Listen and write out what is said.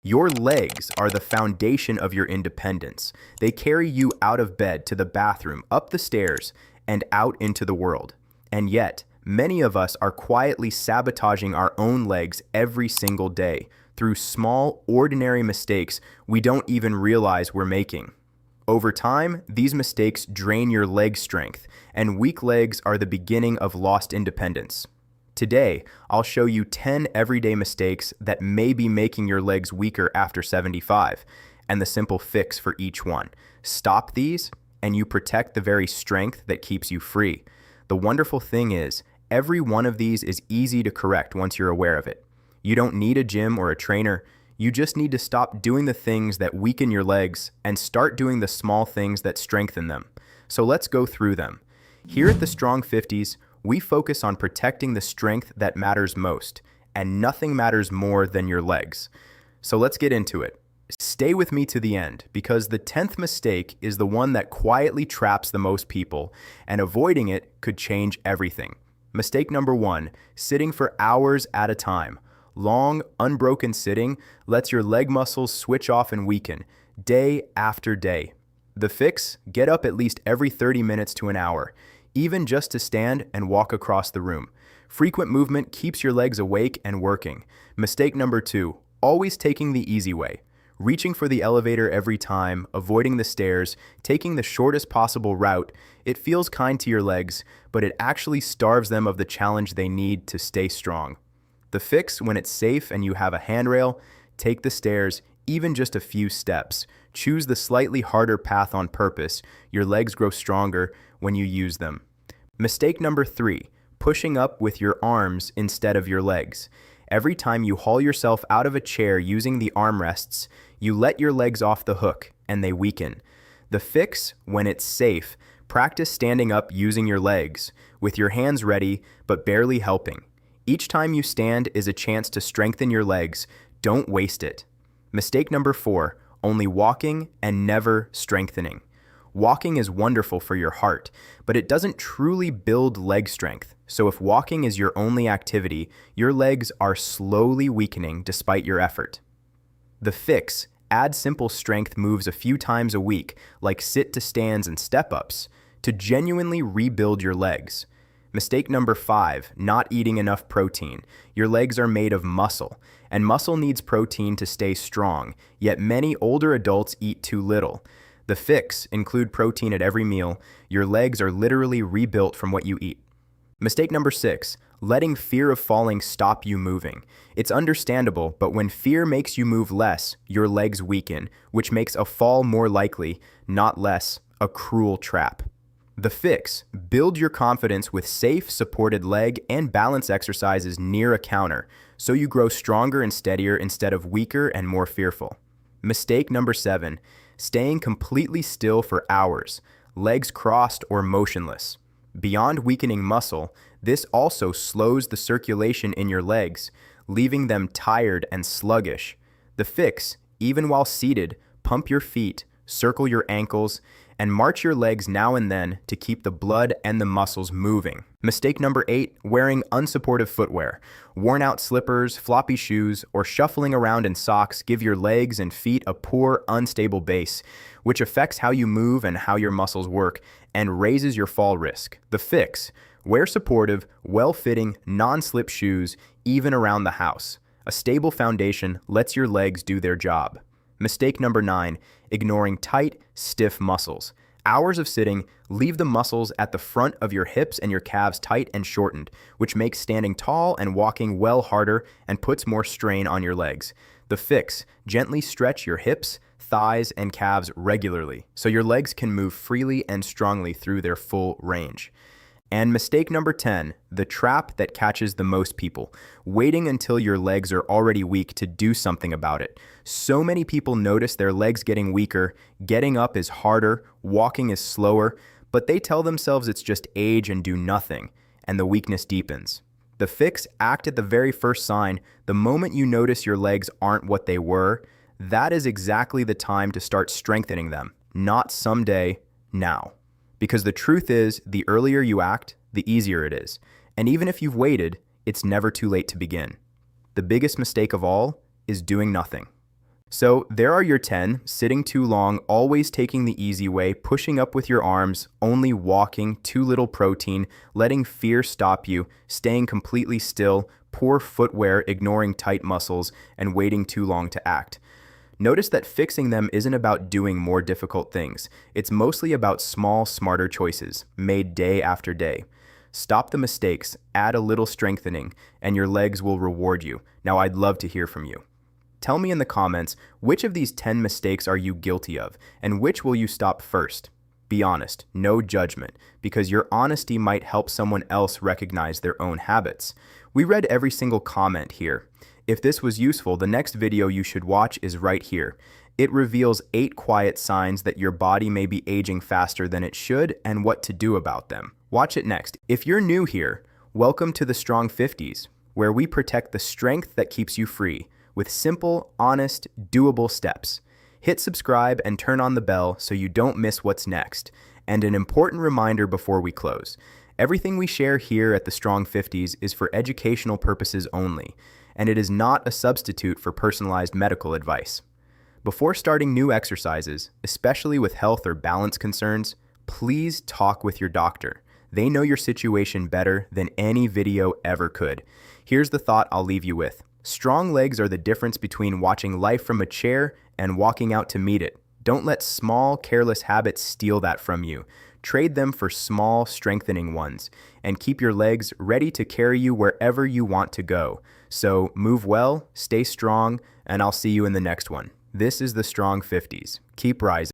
Your legs are the foundation of your independence. They carry you out of bed to the bathroom, up the stairs, and out into the world. And yet, many of us are quietly sabotaging our own legs every single day through small, ordinary mistakes we don't even realize we're making. Over time, these mistakes drain your leg strength, and weak legs are the beginning of lost independence. Today, I'll show you 10 everyday mistakes that may be making your legs weaker after 75, and the simple fix for each one. Stop these, and you protect the very strength that keeps you free. The wonderful thing is, every one of these is easy to correct once you're aware of it. You don't need a gym or a trainer. You just need to stop doing the things that weaken your legs and start doing the small things that strengthen them. So let's go through them. Here at the Strong 50s, we focus on protecting the strength that matters most, and nothing matters more than your legs. So let's get into it. Stay with me to the end, because the 10th mistake is the one that quietly traps the most people, and avoiding it could change everything. Mistake number 1, sitting for hours at a time. Long, unbroken sitting lets your leg muscles switch off and weaken, day after day. The fix? Get up at least every 30 minutes to an hour, even just to stand and walk across the room. Frequent movement keeps your legs awake and working. Mistake number 2, always taking the easy way. Reaching for the elevator every time, avoiding the stairs, taking the shortest possible route. It feels kind to your legs, but it actually starves them of the challenge they need to stay strong. The fix, when it's safe and you have a handrail, take the stairs, even just a few steps. Choose the slightly harder path on purpose. Your legs grow stronger when you use them. Mistake number 3, pushing up with your arms instead of your legs. Every time you haul yourself out of a chair using the armrests, you let your legs off the hook and they weaken. The fix, when it's safe, practice standing up using your legs, with your hands ready but barely helping. Each time you stand is a chance to strengthen your legs. Don't waste it. Mistake number 4, only walking and never strengthening. Walking is wonderful for your heart, but it doesn't truly build leg strength. So if walking is your only activity, your legs are slowly weakening despite your effort. The fix, add simple strength moves a few times a week, like sit to stands and step-ups, to genuinely rebuild your legs. Mistake number 5, not eating enough protein. Your legs are made of muscle, and muscle needs protein to stay strong, yet many older adults eat too little. The fix, include protein at every meal. Your legs are literally rebuilt from what you eat. Mistake number 6, letting fear of falling stop you moving. It's understandable, but when fear makes you move less, your legs weaken, which makes a fall more likely, not less, a cruel trap. The fix, build your confidence with safe, supported leg and balance exercises near a counter, so you grow stronger and steadier instead of weaker and more fearful. Mistake number 7, staying completely still for hours, legs crossed or motionless. Beyond weakening muscle, this also slows the circulation in your legs, leaving them tired and sluggish. The fix, even while seated, pump your feet, circle your ankles, and march your legs now and then to keep the blood and the muscles moving. Mistake number 8, wearing unsupportive footwear. Worn out slippers, floppy shoes, or shuffling around in socks give your legs and feet a poor, unstable base, which affects how you move and how your muscles work, and raises your fall risk. The fix, wear supportive, well-fitting, non-slip shoes, even around the house. A stable foundation lets your legs do their job. Mistake number 9, ignoring tight, stiff muscles. Hours of sitting leave the muscles at the front of your hips and your calves tight and shortened, which makes standing tall and walking well harder and puts more strain on your legs. The fix, gently stretch your hips, thighs, and calves regularly so your legs can move freely and strongly through their full range. And mistake number 10, the trap that catches the most people, waiting until your legs are already weak to do something about it. So many people notice their legs getting weaker, getting up is harder, walking is slower, but they tell themselves it's just age and do nothing, and the weakness deepens. The fix, act at the very first sign. The moment you notice your legs aren't what they were, that is exactly the time to start strengthening them, not someday, now. Because the truth is, the earlier you act, the easier it is. And even if you've waited, it's never too late to begin. The biggest mistake of all is doing nothing. So there are your 10: sitting too long, always taking the easy way, pushing up with your arms, only walking, too little protein, letting fear stop you, staying completely still, poor footwear, ignoring tight muscles, and waiting too long to act. Notice that fixing them isn't about doing more difficult things. It's mostly about small, smarter choices, made day after day. Stop the mistakes, add a little strengthening, and your legs will reward you. Now, I'd love to hear from you. Tell me in the comments, which of these 10 mistakes are you guilty of, and which will you stop first? Be honest, no judgment, because your honesty might help someone else recognize their own habits. We read every single comment here. If this was useful, the next video you should watch is right here. It reveals 8 quiet signs that your body may be aging faster than it should and what to do about them. Watch it next. If you're new here, welcome to the Strong 50s, where we protect the strength that keeps you free with simple, honest, doable steps. Hit subscribe and turn on the bell so you don't miss what's next. And an important reminder before we close. Everything we share here at the Strong 50s is for educational purposes only, and it is not a substitute for personalized medical advice. Before starting new exercises, especially with health or balance concerns, please talk with your doctor. They know your situation better than any video ever could. Here's the thought I'll leave you with. Strong legs are the difference between watching life from a chair and walking out to meet it. Don't let small, careless habits steal that from you. Trade them for small, strengthening ones, and keep your legs ready to carry you wherever you want to go. So move well, stay strong, and I'll see you in the next one. This is the Strong 50s. Keep rising.